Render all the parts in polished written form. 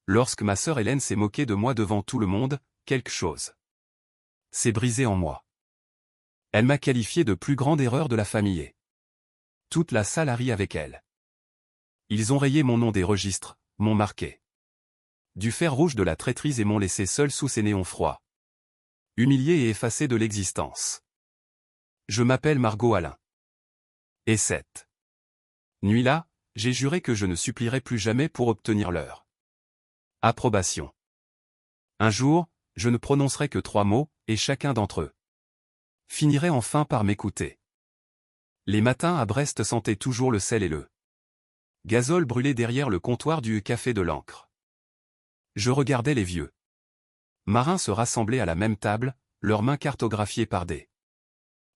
lorsque ma sœur Hélène s'est moquée de moi devant tout le monde, quelque chose s'est brisé en moi. Elle m'a qualifié de plus grande erreur de la famille. Toute la salle a ri avec elle. Ils ont rayé mon nom des registres, m'ont marqué du fer rouge de la traîtrise et m'ont laissé seul sous ces néons froids. Humilié et effacé de l'existence. Je m'appelle Margot Alain. Et cette nuit-là, j'ai juré que je ne supplierais plus jamais pour obtenir leur approbation. Un jour, je ne prononcerai que 3 mots, et chacun d'entre eux finirait enfin par m'écouter. Les matins à Brest sentaient toujours le sel et le gazole brûlé derrière le comptoir du café de l'Ancre. Je regardais les vieux marins se rassembler à la même table, leurs mains cartographiées par des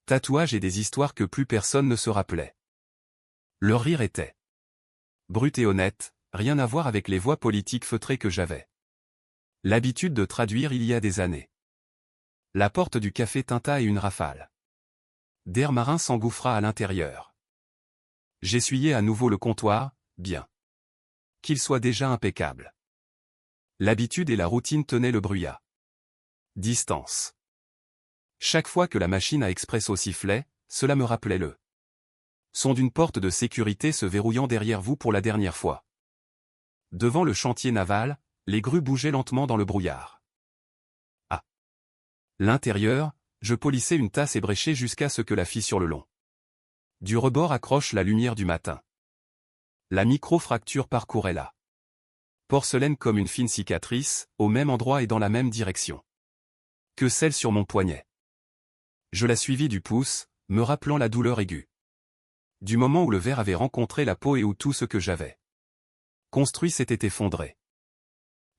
tatouages et des histoires que plus personne ne se rappelait. Leur rire était brut et honnête, rien à voir avec les voix politiques feutrées que j'avais l'habitude de traduire il y a des années. La porte du café tinta et une rafale d'air marin s'engouffra à l'intérieur. J'essuyai à nouveau le comptoir, bien qu'il soit déjà impeccable. L'habitude et la routine tenaient le bruit à distance. Chaque fois que la machine à expresso sifflait, cela me rappelait le son d'une porte de sécurité se verrouillant derrière vous pour la dernière fois. Devant le chantier naval, les grues bougeaient lentement dans le brouillard. À l'intérieur, je polissais une tasse ébréchée jusqu'à ce que la fille sur le long du rebord accroche la lumière du matin. La micro-fracture parcourait la porcelaine comme une fine cicatrice, au même endroit et dans la même direction que celle sur mon poignet. Je la suivis du pouce, me rappelant la douleur aiguë du moment où le verre avait rencontré la peau et où tout ce que j'avais construit s'était effondré.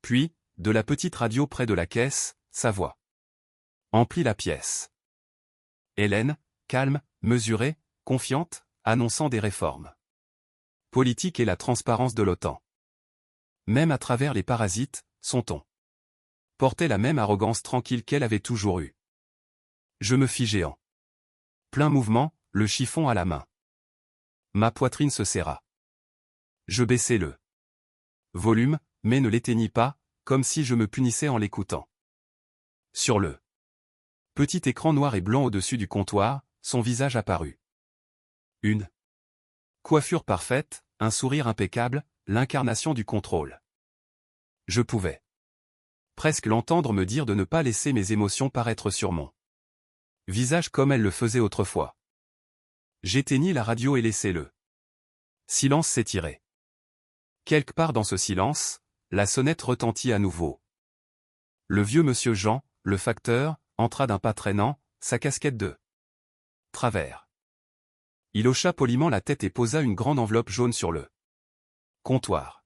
Puis, de la petite radio près de la caisse, sa voix emplit la pièce. Hélène, calme, mesurée, confiante, annonçant des réformes politiques et la transparence de l'OTAN. Même à travers les parasites, son ton portait la même arrogance tranquille qu'elle avait toujours eue. Je me figeai en plein mouvement, le chiffon à la main. Ma poitrine se serra. Je baissai le volume, mais ne l'éteignis pas, comme si je me punissais en l'écoutant. Sur le petit écran noir et blanc au-dessus du comptoir, son visage apparut. Une coiffure parfaite, un sourire impeccable, l'incarnation du contrôle. Je pouvais presque l'entendre me dire de ne pas laisser mes émotions paraître sur mon visage comme elle le faisait autrefois. J'éteignis la radio et laissai le silence s'étirer. Quelque part dans ce silence, la sonnette retentit à nouveau. Le vieux monsieur Jean, le facteur, entra d'un pas traînant, sa casquette de travers. Il hocha poliment la tête et posa une grande enveloppe jaune sur le comptoir.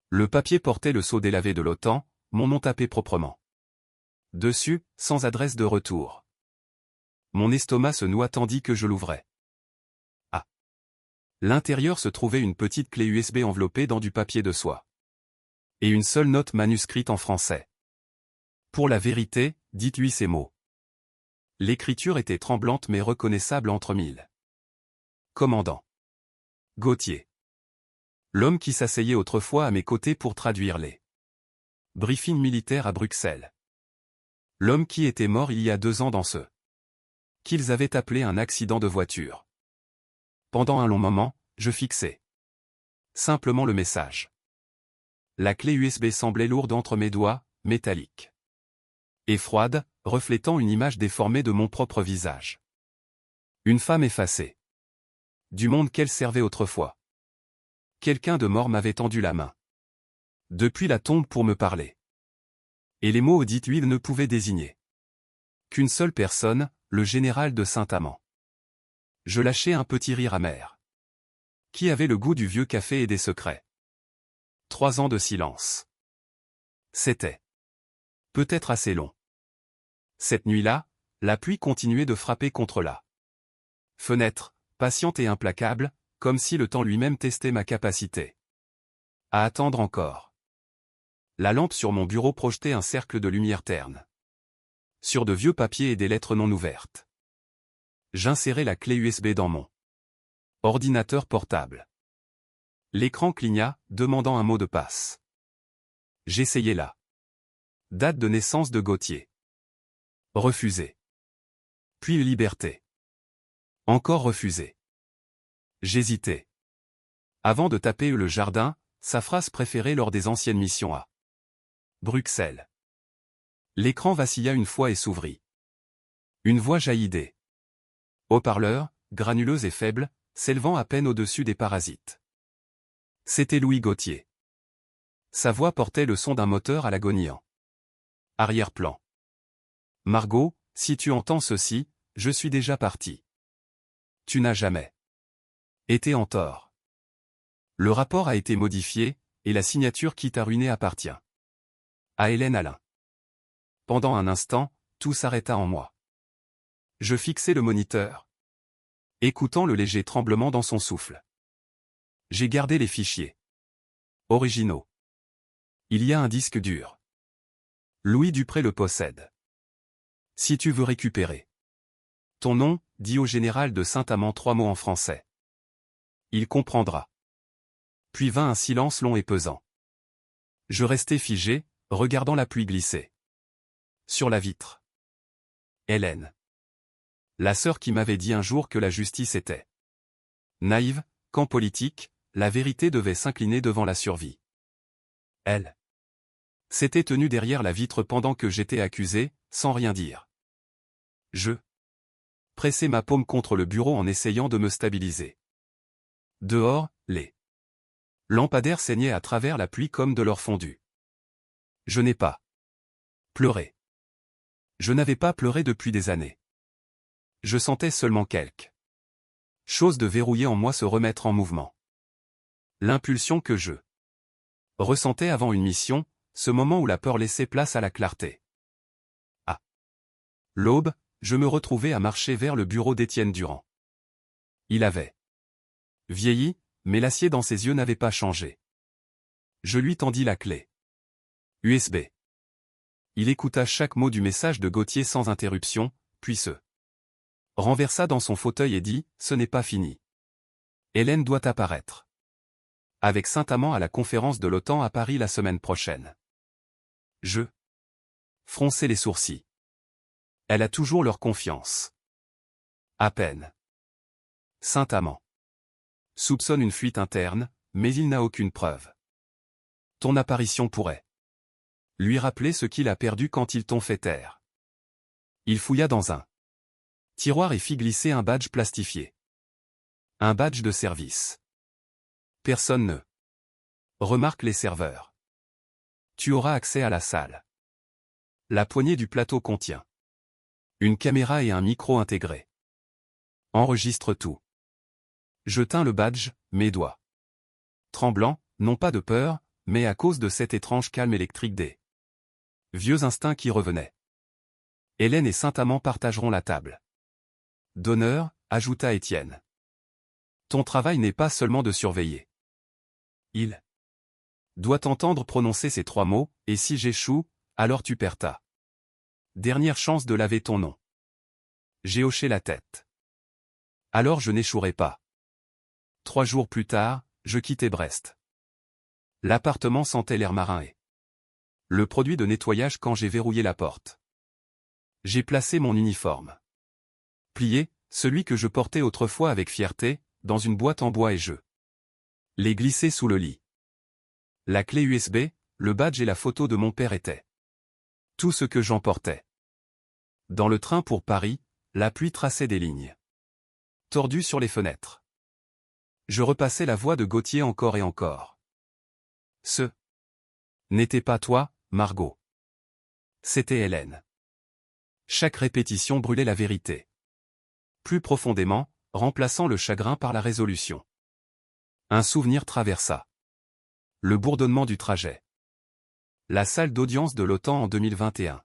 Le papier portait le sceau délavé de l'OTAN, mon nom tapé proprement dessus, sans adresse de retour. Mon estomac se noua tandis que je l'ouvrais. À l'intérieur se trouvait une petite clé USB enveloppée dans du papier de soie. Et une seule note manuscrite en français. Pour la vérité, dites-lui ces mots. L'écriture était tremblante mais reconnaissable entre mille. Commandant Gauthier. L'homme qui s'asseyait autrefois à mes côtés pour traduire les briefings militaires à Bruxelles. L'homme qui était mort il y a 2 ans dans ce qu'ils avaient appelé un accident de voiture. Pendant un long moment, je fixais simplement le message. La clé USB semblait lourde entre mes doigts, métallique et froide, reflétant une image déformée de mon propre visage. Une femme effacée. Du monde qu'elle servait autrefois. Quelqu'un de mort m'avait tendu la main. Depuis la tombe pour me parler. Et les mots dites-lui ne pouvaient désigner qu'une seule personne, le général de Saint-Amand. Je lâchai un petit rire amer. Qui avait le goût du vieux café et des secrets. 3 ans de silence. C'était peut-être assez long. Cette nuit-là, la pluie continuait de frapper contre la fenêtre, patiente et implacable, comme si le temps lui-même testait ma capacité à attendre encore. La lampe sur mon bureau projetait un cercle de lumière terne. Sur de vieux papiers et des lettres non ouvertes. J'insérai la clé USB dans mon ordinateur portable. L'écran cligna, demandant un mot de passe. J'essayais la date de naissance de Gauthier. Refusé. Puis liberté. Encore refusé. J'hésitais. Avant de taper le jardin, sa phrase préférée lors des anciennes missions à Bruxelles. L'écran vacilla une fois et s'ouvrit. Une voix jaillit des haut-parleurs, granuleuse et faible, s'élevant à peine au-dessus des parasites. C'était Louis Gauthier. Sa voix portait le son d'un moteur à l'agonie en arrière-plan. Margot, si tu entends ceci, je suis déjà parti. Tu n'as jamais été en tort. Le rapport a été modifié, et la signature qui t'a ruiné appartient à Hélène Alain. Pendant un instant, tout s'arrêta en moi. Je fixai le moniteur, écoutant le léger tremblement dans son souffle. J'ai gardé les fichiers originaux. Il y a un disque dur. Louis Dupré le possède. Si tu veux récupérer ton nom, dis au général de Saint-Amand 3 mots en français. Il comprendra. Puis vint un silence long et pesant. Je restai figé, regardant la pluie glisser sur la vitre. Hélène. La sœur qui m'avait dit un jour que la justice était naïve, qu'en politique, la vérité devait s'incliner devant la survie. Elle s'était tenue derrière la vitre pendant que j'étais accusé, sans rien dire. Je pressai ma paume contre le bureau en essayant de me stabiliser. Dehors, les lampadaires saignaient à travers la pluie comme de l'or fondu. Je n'ai pas pleuré. Je n'avais pas pleuré depuis des années. Je sentais seulement quelque chose de verrouillé en moi se remettre en mouvement. L'impulsion que je ressentais avant une mission, ce moment où la peur laissait place à la clarté. À l'aube, je me retrouvais à marcher vers le bureau d'Étienne Durand. Il avait vieilli, mais l'acier dans ses yeux n'avait pas changé. Je lui tendis la clé USB. Il écouta chaque mot du message de Gauthier sans interruption, puis se renversa dans son fauteuil et dit « Ce n'est pas fini. Hélène doit apparaître avec Saint-Amand à la conférence de l'OTAN à Paris la semaine prochaine. » Je fronçai les sourcils. Elle a toujours leur confiance. À peine. Saint-Amand soupçonne une fuite interne, mais il n'a aucune preuve. Ton apparition pourrait lui rappeler ce qu'il a perdu quand ils t'ont fait taire. Il fouilla dans un tiroir et fit glisser un badge plastifié. Un badge de service. Personne ne remarque les serveurs. Tu auras accès à la salle. La poignée du plateau contient une caméra et un micro intégré. Enregistre tout. Je tins le badge, mes doigts tremblants, non pas de peur, mais à cause de cet étrange calme électrique des vieux instincts qui revenaient. Hélène et Saint-Amand partageront la table d'honneur, ajouta Étienne. Ton travail n'est pas seulement de surveiller. Il doit entendre prononcer ces 3 mots, et si j'échoue, alors tu perds ta dernière chance de laver ton nom. J'ai hoché la tête. Alors je n'échouerai pas. 3 jours plus tard, je quittai Brest. L'appartement sentait l'air marin et le produit de nettoyage quand j'ai verrouillé la porte. J'ai placé mon uniforme plié, celui que je portais autrefois avec fierté, dans une boîte en bois et je l'ai glissé sous le lit. La clé USB, le badge et la photo de mon père étaient tout ce que j'emportais. Dans le train pour Paris, la pluie traçait des lignes tordues sur les fenêtres. Je repassais la voix de Gauthier encore et encore. Ce n'était pas toi, Margot. C'était Hélène. Chaque répétition brûlait la vérité. Plus profondément, remplaçant le chagrin par la résolution. Un souvenir traversa le bourdonnement du trajet. La salle d'audience de l'OTAN en 2021.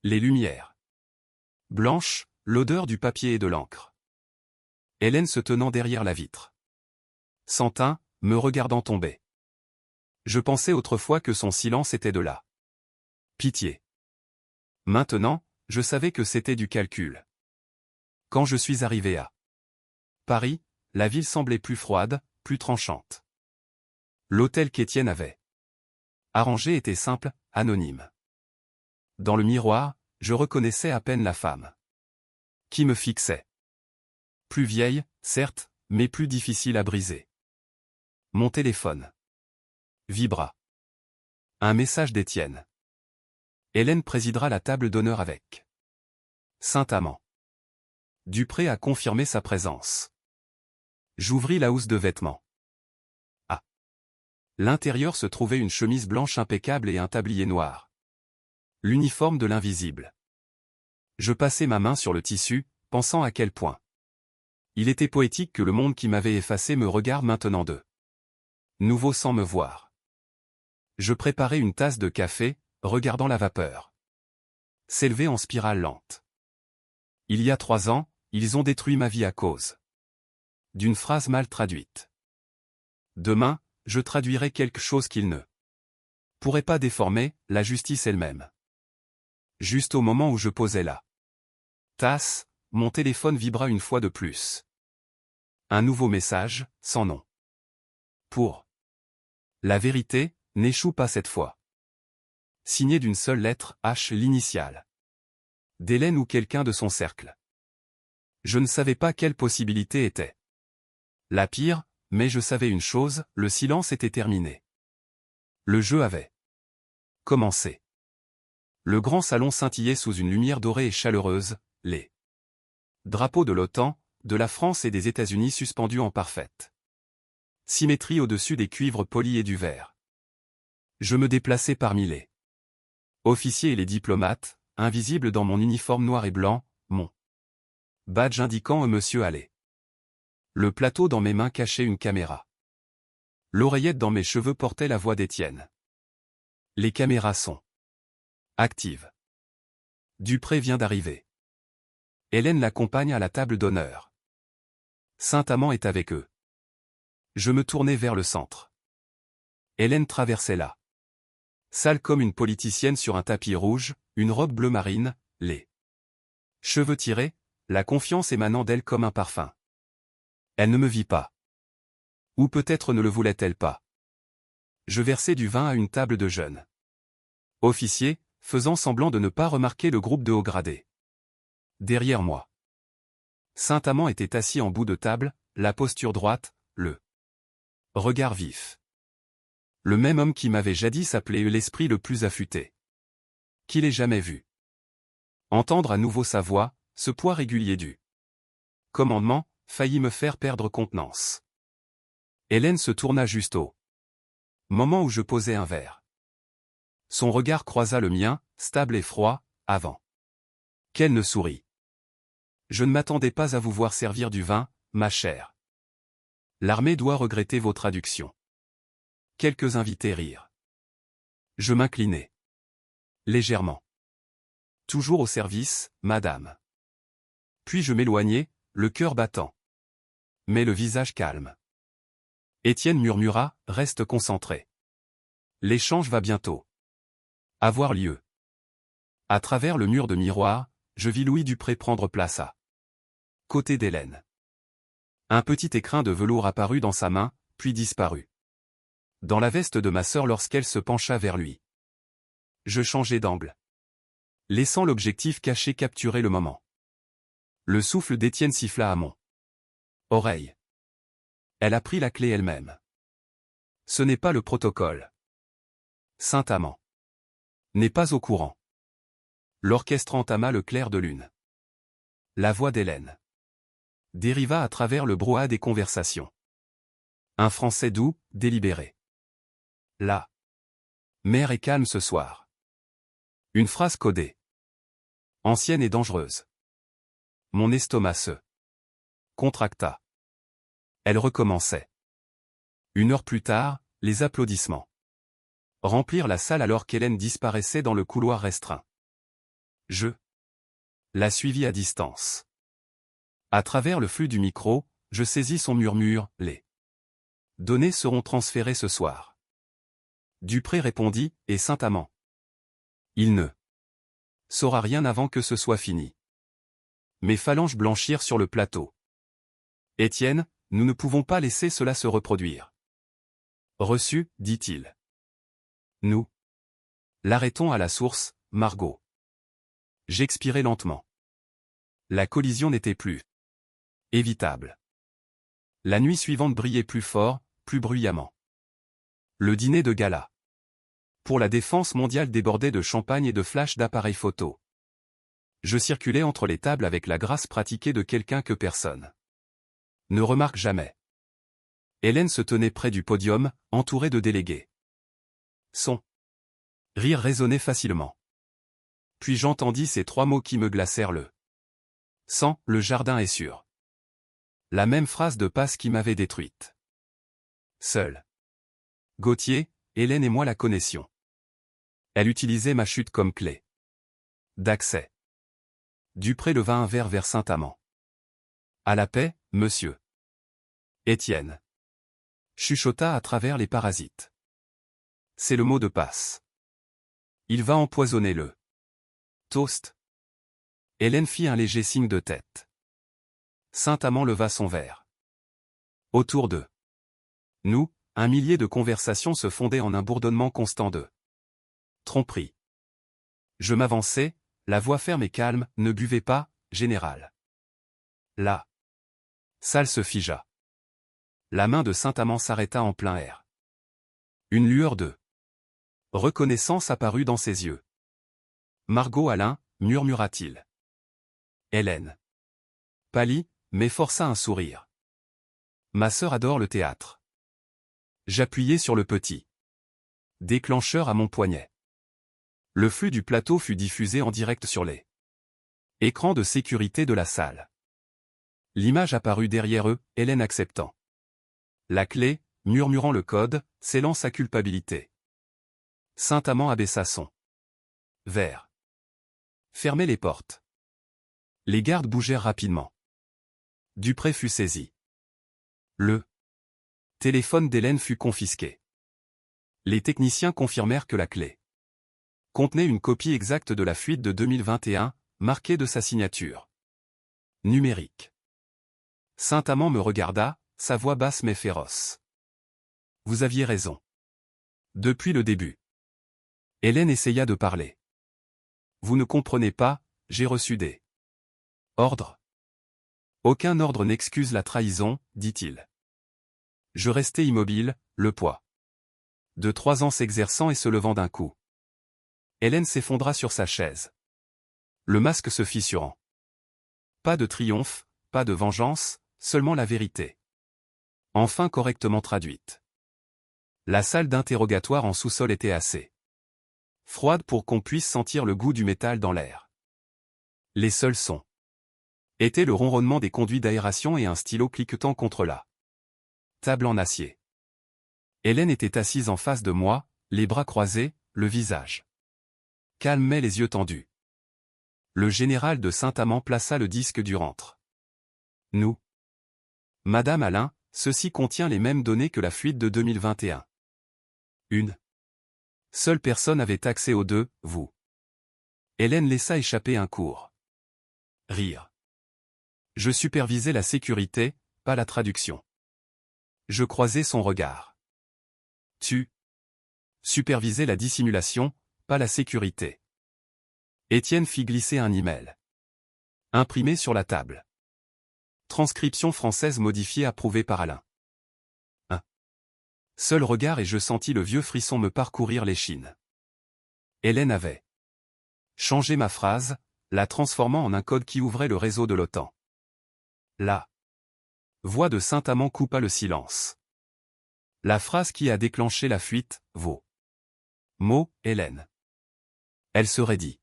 Les lumières blanches, l'odeur du papier et de l'encre. Hélène se tenant derrière la vitre. Santin, me regardant tomber. Je pensais autrefois que son silence était de la pitié. Maintenant, je savais que c'était du calcul. Quand je suis arrivé à Paris, la ville semblait plus froide, plus tranchante. L'hôtel qu'Étienne avait Arrangé était simple, anonyme. Dans le miroir, je reconnaissais à peine la femme qui me fixait. Plus vieille, certes, mais plus difficile à briser. Mon téléphone vibra. Un message d'Étienne. Hélène présidera la table d'honneur avec Saint-Amand. Dupré a confirmé sa présence. J'ouvris la housse de vêtements. À l'intérieur se trouvait une chemise blanche impeccable et un tablier noir. L'uniforme de l'invisible. Je passai ma main sur le tissu, pensant à quel point il était poétique que le monde qui m'avait effacé me regarde maintenant de nouveau sans me voir. Je préparai une tasse de café, regardant la vapeur s'élever en spirale lente. Il y a 3 ans, ils ont détruit ma vie à cause d'une phrase mal traduite. Demain, je traduirai quelque chose qu'ils ne pourraient pas déformer, la justice elle-même. Juste au moment où je posais la tasse, mon téléphone vibra une fois de plus. Un nouveau message, sans nom. Pour la vérité, n'échoue pas cette fois. Signé d'une seule lettre, H, l'initiale d'Hélène ou quelqu'un de son cercle. Je ne savais pas quelle possibilité était la pire, mais je savais une chose, le silence était terminé. Le jeu avait commencé. Le grand salon scintillait sous une lumière dorée et chaleureuse, les drapeaux de l'OTAN, de la France et des États-Unis suspendus en parfaite symétrie au-dessus des cuivres polis et du verre. Je me déplaçais parmi les officiers et les diplomates, invisibles dans mon uniforme noir et blanc, mon badge indiquant Monsieur Allais. Le plateau dans mes mains cachait une caméra. L'oreillette dans mes cheveux portait la voix d'Étienne. Les caméras sont actives. Dupré vient d'arriver. Hélène l'accompagne à la table d'honneur. Saint-Amand est avec eux. Je me tournai vers le centre. Hélène traversait la salle comme une politicienne sur un tapis rouge, une robe bleu marine, les cheveux tirés, la confiance émanant d'elle comme un parfum. Elle ne me vit pas. Ou peut-être ne le voulait-elle pas. Je versai du vin à une table de jeunes officiers, faisant semblant de ne pas remarquer le groupe de hauts gradés. Derrière moi, Saint-Amand était assis en bout de table, la posture droite, le regard vif. Le même homme qui m'avait jadis appelé l'esprit le plus affûté qu'il ait jamais vu. Entendre à nouveau sa voix, ce poids régulier du commandement, faillit me faire perdre contenance. Hélène se tourna juste au moment où je posais un verre. Son regard croisa le mien, stable et froid, avant qu'elle ne sourit. Je ne m'attendais pas à vous voir servir du vin, ma chère. L'armée doit regretter vos traductions. Quelques invités rirent. Je m'inclinai. Légèrement. Toujours au service, madame. Puis je m'éloignai, le cœur battant. Mais le visage calme. Étienne murmura, reste concentré. L'échange va bientôt avoir lieu. À travers le mur de miroir, je vis Louis Dupré prendre place à côté d'Hélène. Un petit écrin de velours apparut dans sa main, puis disparut dans la veste de ma sœur lorsqu'elle se pencha vers lui. Je changeai d'angle, laissant l'objectif caché capturer le moment. Le souffle d'Étienne siffla à mon oreille. Elle a pris la clé elle-même. Ce n'est pas le protocole. Saint-Amand n'est pas au courant. L'orchestre entama le clair de lune. La voix d'Hélène dériva à travers le brouhaha des conversations. Un français doux, délibéré. La mer est calme ce soir. Une phrase codée. Ancienne et dangereuse. Mon estomac se contracta. Elle recommençait. 1 heure plus tard, les applaudissements remplirent la salle alors qu'Hélène disparaissait dans le couloir restreint. Je la suivis à distance. À travers le flux du micro, je saisis son murmure, les données seront transférées ce soir. Dupré répondit, et Saint-Amand. Il ne saura rien avant que ce soit fini. Mes phalanges blanchirent sur le plateau. Étienne, nous ne pouvons pas laisser cela se reproduire. Reçu, dit-il. Nous l'arrêtons à la source, Margot. J'expirai lentement. La collision n'était plus évitable. La nuit suivante brillait plus fort, plus bruyamment. Le dîner de gala pour la défense mondiale débordait de champagne et de flashs d'appareils photo. Je circulais entre les tables avec la grâce pratiquée de quelqu'un que personne ne remarque jamais. Hélène se tenait près du podium, entourée de délégués. Son rire résonnait facilement. Puis j'entendis ces 3 mots qui me glacèrent le sang, le jardin est sûr. La même phrase de passe qui m'avait détruite. Seul Gauthier, Hélène et moi la connaissions. Elle utilisait ma chute comme clé d'accès. Dupré leva un verre vers Saint-Amand. À la paix, monsieur. Étienne chuchota à travers les parasites. C'est le mot de passe. Il va empoisonner le toast. Hélène fit un léger signe de tête. Saint-Amand leva son verre. Autour d'eux. Nous, un millier de conversations se fondaient en un bourdonnement constant de tromperie. Je m'avançai, la voix ferme et calme, ne buvez pas, général. La salle se figea. La main de Saint-Amand s'arrêta en plein air. Une lueur de reconnaissance apparut dans ses yeux. Margot Alain, murmura-t-il. Hélène pâlit, mais força un sourire. Ma sœur adore le théâtre. J'appuyai sur le petit déclencheur à mon poignet. Le flux du plateau fut diffusé en direct sur les écrans de sécurité de la salle. L'image apparut derrière eux, Hélène acceptant la clé, murmurant le code, scellant sa culpabilité. Saint-Amand abaissa son verre. Fermez les portes. Les gardes bougèrent rapidement. Dupré fut saisi. Le téléphone d'Hélène fut confisqué. Les techniciens confirmèrent que la clé contenait une copie exacte de la fuite de 2021, marquée de sa signature numérique. Saint-Amand me regarda, sa voix basse mais féroce. Vous aviez raison. Depuis le début. Hélène essaya de parler. Vous ne comprenez pas, j'ai reçu des ordres. Aucun ordre n'excuse la trahison, dit-il. Je restai immobile, le poids de 3 ans s'exerçant et se levant d'un coup. Hélène s'effondra sur sa chaise. Le masque se fissurant. Pas de triomphe, pas de vengeance, seulement la vérité. Enfin correctement traduite. La salle d'interrogatoire en sous-sol était assez froide pour qu'on puisse sentir le goût du métal dans l'air. Les seuls sons étaient le ronronnement des conduits d'aération et un stylo cliquetant contre la table en acier. Hélène était assise en face de moi, les bras croisés, le visage calme mais les yeux tendus. Le général de Saint-Amand plaça le disque du rentre. Nous. Madame Alain, ceci contient les mêmes données que la fuite de 2021. Une seule personne avait accès aux deux, vous. Hélène laissa échapper un court rire. Je supervisais la sécurité, pas la traduction. Je croisais son regard. Tu supervisais la dissimulation, pas la sécurité. Étienne fit glisser un email. Imprimé sur la table. Transcription française modifiée approuvée par Alain. Un seul regard et je sentis le vieux frisson me parcourir l'échine. Hélène avait changé ma phrase, la transformant en un code qui ouvrait le réseau de l'OTAN. La voix de Saint-Amand coupa le silence. La phrase qui a déclenché la fuite, vos mots, Hélène. Elle serait dit.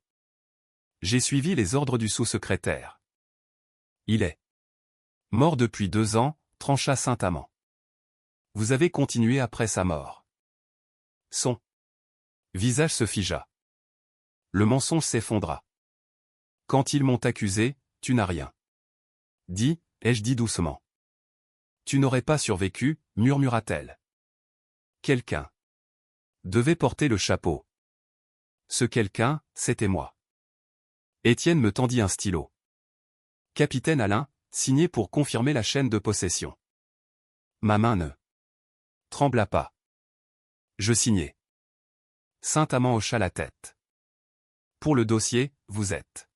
J'ai suivi les ordres du sous-secrétaire. Il est mort depuis 2 ans, trancha Saint-Amand. Vous avez continué après sa mort. Son visage se figea. Le mensonge s'effondra. Quand ils m'ont accusé, tu n'as rien dit, ai-je dit doucement. Tu n'aurais pas survécu, murmura-t-elle. Quelqu'un devait porter le chapeau. Ce quelqu'un, c'était moi. Étienne me tendit un stylo. Capitaine Alain, signé pour confirmer la chaîne de possession. Ma main ne trembla pas. Je signai. Saint-Amand hocha la tête. Pour le dossier, vous êtes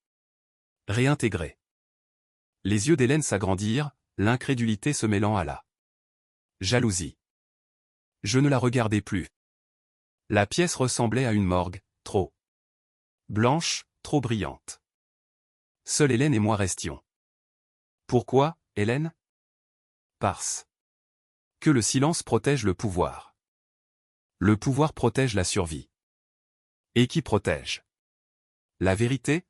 réintégré. Les yeux d'Hélène s'agrandirent, l'incrédulité se mêlant à la jalousie. Je ne la regardais plus. La pièce ressemblait à une morgue, trop blanche, trop brillante. Seule Hélène et moi restions. Pourquoi, Hélène? Parce que le silence protège le pouvoir. Le pouvoir protège la survie. Et qui protège? La vérité?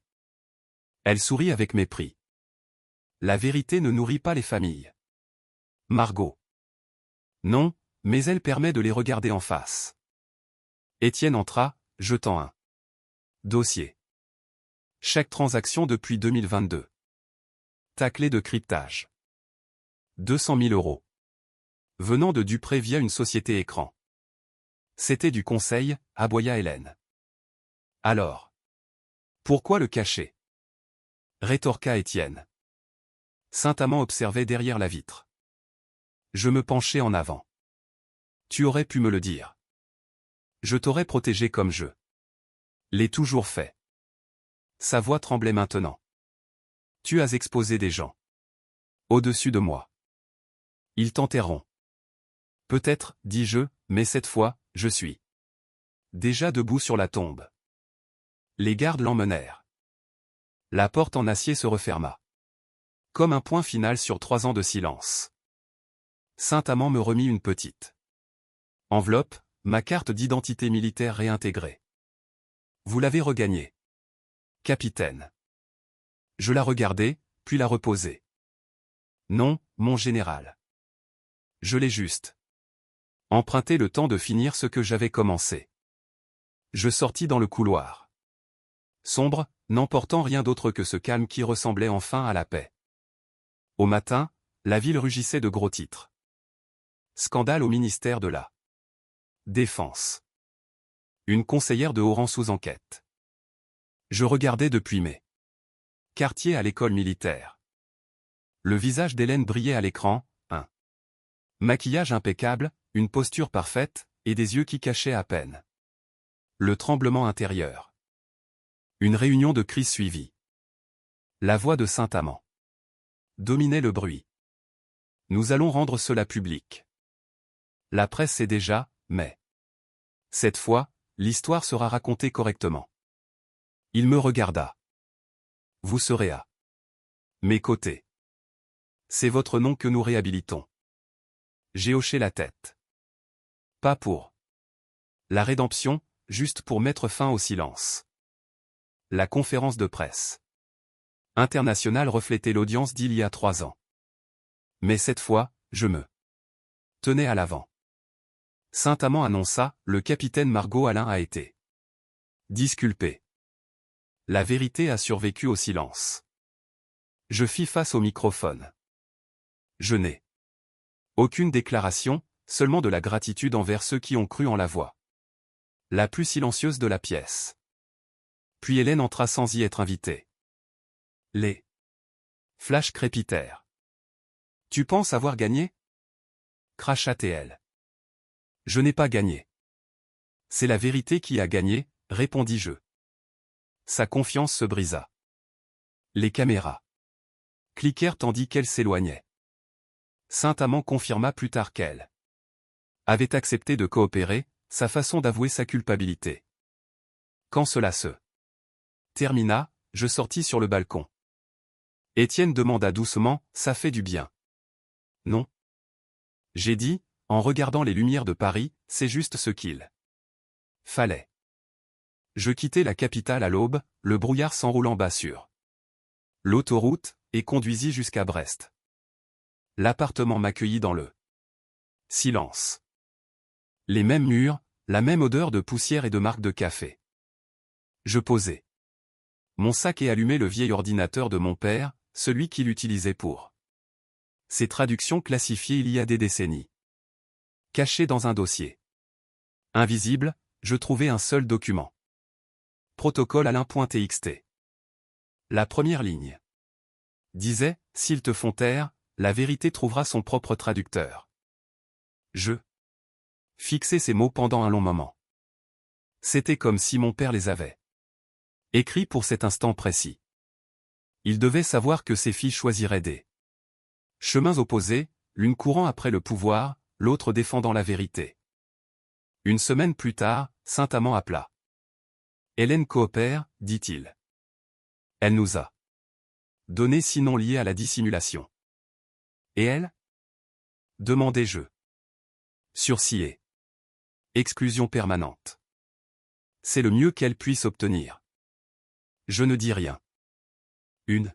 Elle sourit avec mépris. La vérité ne nourrit pas les familles. Margot. Non, mais elle permet de les regarder en face. Étienne entra, jetant un dossier. Chaque transaction depuis 2022. Ta clé de cryptage. 200 000 €. Venant de Dupré via une société écran. C'était du conseil, aboya Hélène. Alors. Pourquoi le cacher? Rétorqua Étienne. Saint-Amand observait derrière la vitre. Je me penchai en avant. Tu aurais pu me le dire. Je t'aurais protégé comme je l'ai toujours fait. Sa voix tremblait maintenant. Tu as exposé des gens au-dessus de moi. Ils t'enterreront. Peut-être, dis-je, mais cette fois, je suis déjà debout sur la tombe. Les gardes l'emmenèrent. La porte en acier se referma. Comme un point final sur 3 ans de silence. Saint-Amand me remit une petite enveloppe, ma carte d'identité militaire réintégrée. Vous l'avez regagnée. Capitaine. Je la regardai, puis la reposai. Non, mon général. Je l'ai juste emprunté le temps de finir ce que j'avais commencé. Je sortis dans le couloir. Sombre, n'emportant rien d'autre que ce calme qui ressemblait enfin à la paix. Au matin, la ville rugissait de gros titres. Scandale au ministère de la Défense. Une conseillère de haut rang sous enquête. Je regardais depuis mes quartiers à l'école militaire. Le visage d'Hélène brillait à l'écran, un maquillage impeccable, une posture parfaite, et des yeux qui cachaient à peine le tremblement intérieur. Une réunion de cris suivit. La voix de Saint-Amand dominait le bruit. Nous allons rendre cela public. La presse sait déjà, mais cette fois, l'histoire sera racontée correctement. Il me regarda. Vous serez à mes côtés. C'est votre nom que nous réhabilitons. J'ai hoché la tête. Pas pour la rédemption, juste pour mettre fin au silence. La conférence de presse internationale reflétait l'audience d'il y a 3 ans. Mais cette fois, je me tenais à l'avant. Saint-Amand annonça, le capitaine Margot Alain a été disculpé. La vérité a survécu au silence. Je fis face au microphone. Je n'ai aucune déclaration, seulement de la gratitude envers ceux qui ont cru en la voix la plus silencieuse de la pièce. Puis Hélène entra sans y être invitée. Les flashs crépitèrent. Tu penses avoir gagné? Cracha-t-elle. Je n'ai pas gagné. C'est la vérité qui a gagné, répondis-je. Sa confiance se brisa. Les caméras cliquèrent tandis qu'elle s'éloignait. Saint-Amand confirma plus tard qu'elle avait accepté de coopérer, sa façon d'avouer sa culpabilité. Quand cela se termina, je sortis sur le balcon. Étienne demanda doucement, ça fait du bien. Non. J'ai dit, en regardant les lumières de Paris, c'est juste ce qu'il fallait. Je quittai la capitale à l'aube, le brouillard s'enroulant bas sur l'autoroute, et conduisis jusqu'à Brest. L'appartement m'accueillit dans le silence. Les mêmes murs, la même odeur de poussière et de marque de café. Je posai mon sac et allumai le vieil ordinateur de mon père, celui qu'il utilisait pour ses traductions classifiées il y a des décennies. Caché dans un dossier invisible, je trouvai un seul document. Protocole Alain.txt. La première ligne disait, s'ils te font taire, la vérité trouvera son propre traducteur. Je fixai ces mots pendant un long moment. C'était comme si mon père les avait écrits pour cet instant précis. Il devait savoir que ses filles choisiraient des chemins opposés, l'une courant après le pouvoir, l'autre défendant la vérité. Une semaine plus tard, Saint-Amand appela. Hélène coopère, dit-il. Elle nous a donné 6 noms liés à la dissimulation. Et elle? Demandai-je. Sursis. Exclusion permanente. C'est le mieux qu'elle puisse obtenir. Je ne dis rien. Une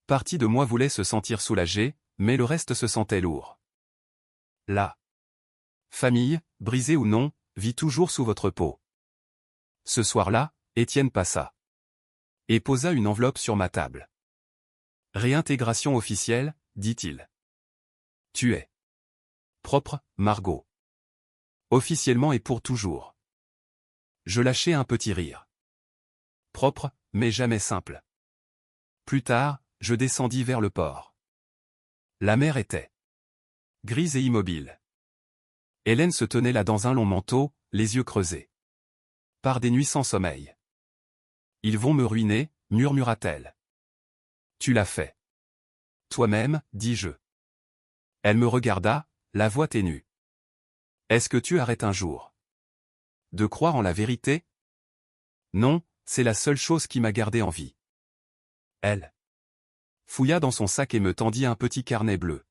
partie de moi voulait se sentir soulagée, mais le reste se sentait lourd. La famille, brisée ou non, vit toujours sous votre peau. Ce soir-là, Étienne passa et posa une enveloppe sur ma table. Réintégration officielle, dit-il. Tu es propre, Margot. Officiellement et pour toujours. Je lâchai un petit rire. Propre, mais jamais simple. Plus tard, je descendis vers le port. La mer était grise et immobile. Hélène se tenait là dans un long manteau, les yeux creusés par des nuits sans sommeil. Ils vont me ruiner, murmura-t-elle. Tu l'as fait. Toi-même, dis-je. Elle me regarda, la voix ténue. Est-ce que tu arrêtes un jour de croire en la vérité? Non, c'est la seule chose qui m'a gardé en vie. Elle fouilla dans son sac et me tendit un petit carnet bleu.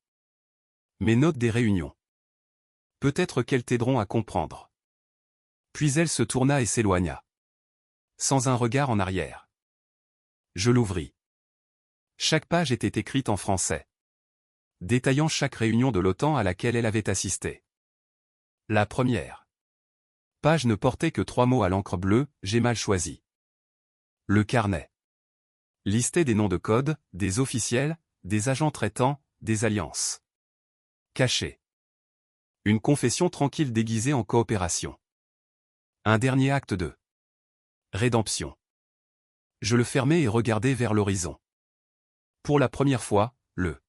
Mes notes des réunions. Peut-être qu'elles t'aideront à comprendre. Puis elle se tourna et s'éloigna. Sans un regard en arrière. Je l'ouvris. Chaque page était écrite en français, détaillant chaque réunion de l'OTAN à laquelle elle avait assisté. La première page ne portait que 3 mots à l'encre bleue, j'ai mal choisi. Le carnet listait des noms de code, des officiels, des agents traitants, des alliances cachées. Une confession tranquille déguisée en coopération. Un dernier acte de rédemption. Je le fermai et regardai vers l'horizon. Pour la première fois, le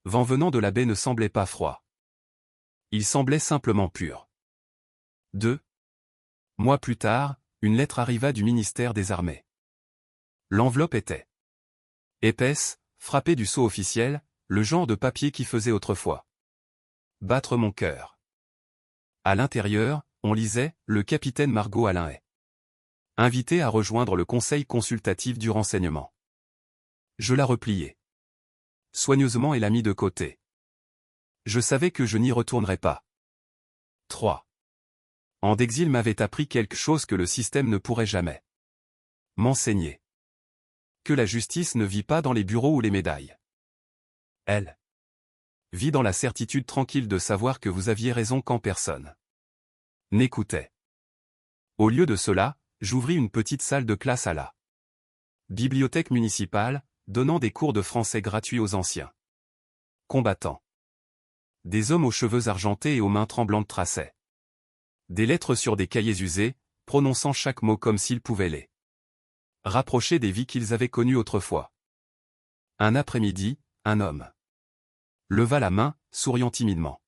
vent venant de la baie ne semblait pas froid. Il semblait simplement pur. 2 mois plus tard, une lettre arriva du ministère des Armées. L'enveloppe était épaisse, frappée du sceau officiel, le genre de papier qui faisait autrefois battre mon cœur. À l'intérieur, on lisait « Le capitaine Margot Alain est invité à rejoindre le conseil consultatif du renseignement ». Je la repliai soigneusement et la mis de côté. Je savais que je n'y retournerais pas. 3 ans d'exil m'avait appris quelque chose que le système ne pourrait jamais m'enseigner. Que la justice ne vit pas dans les bureaux ou les médailles. Elle vit dans la certitude tranquille de savoir que vous aviez raison quand personne n'écoutait. Au lieu de cela, j'ouvris une petite salle de classe à la bibliothèque municipale, donnant des cours de français gratuits aux anciens combattants. Des hommes aux cheveux argentés et aux mains tremblantes traçaient des lettres sur des cahiers usés, prononçant chaque mot comme s'ils pouvaient les rapprocher des vies qu'ils avaient connues autrefois. Un après-midi, un homme leva la main, souriant timidement.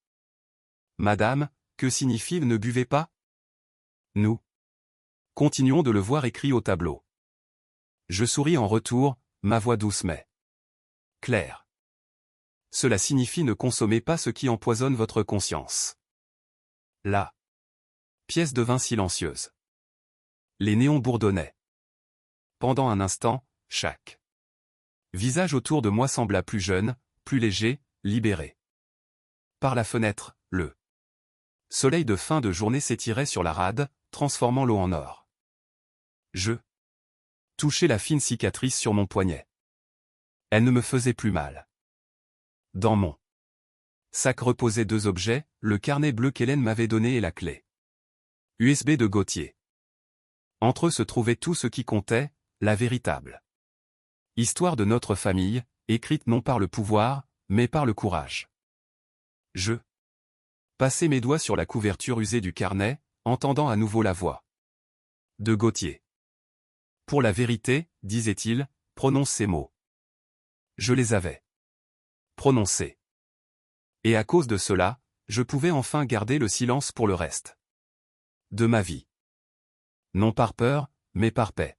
« Madame, que signifie ne buvez pas ?» Nous continuons de le voir écrit au tableau. Je souris en retour, ma voix douce mais claire. Cela signifie ne consommez pas ce qui empoisonne votre conscience. La pièce devint silencieuse. Les néons bourdonnaient. Pendant un instant, chaque visage autour de moi sembla plus jeune, plus léger, libéré. Par la fenêtre, le soleil de fin de journée s'étirait sur la rade, transformant l'eau en or. Je touchai la fine cicatrice sur mon poignet. Elle ne me faisait plus mal. Dans mon sac reposaient 2 objets, le carnet bleu qu'Hélène m'avait donné et la clé USB de Gauthier. Entre eux se trouvait tout ce qui comptait, la véritable histoire de notre famille, écrite non par le pouvoir, mais par le courage. Je passai mes doigts sur la couverture usée du carnet, entendant à nouveau la voix de Gauthier. Pour la vérité, disait-il, prononce ces mots. Je les avais prononcés. Et à cause de cela, je pouvais enfin garder le silence pour le reste de ma vie. Non par peur, mais par paix.